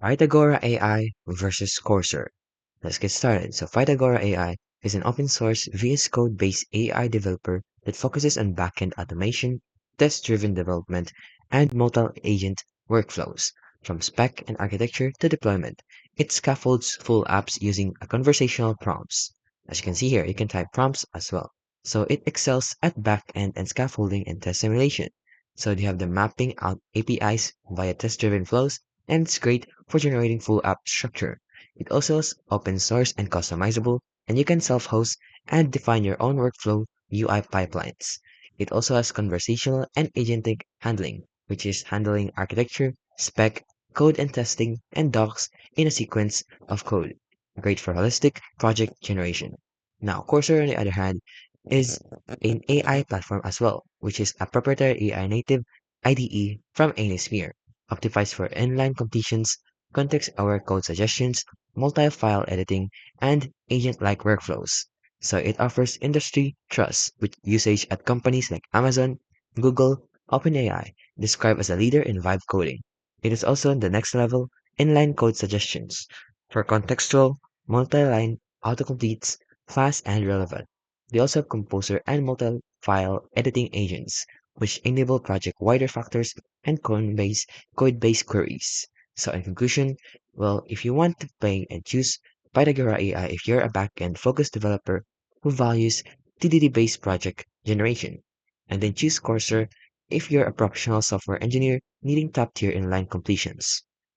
Pythagora AI versus Cursor. Let's get started. So Pythagora AI is an open source VS Code based AI developer that focuses on backend automation, test-driven development, and multi-agent workflows. From spec and architecture to deployment, it scaffolds full apps using a conversational prompts. As you can see here, you can type prompts as well. So it excels at backend and scaffolding and test simulation. So you have the mapping out APIs via test-driven flows, and it's great for generating full app structure. It also is open source and customizable, and you can self-host and define your own workflow UI pipelines. It also has conversational and agentic handling, which is handling architecture, spec, code and testing, and docs in a sequence of code. Great for holistic project generation. Now, Cursor, on the other hand, is an AI platform as well, which is a proprietary AI native IDE from Anysphere, optimized for inline completions, context-aware code suggestions, multi-file editing, and agent-like workflows. So it offers industry trust with usage at companies like Amazon, Google, OpenAI, described as a leader in vibe coding. It is also the next level inline code suggestions for contextual, multi-line autocompletes, fast and relevant. They also have composer and multi-file editing agents, which enable project wider factors and code-based queries. So in conclusion, well, if you want to play and choose Pythagora AI if you're a back-end focused developer who values TDD-based project generation, and then choose Cursor if you're a professional software engineer needing top-tier inline completions.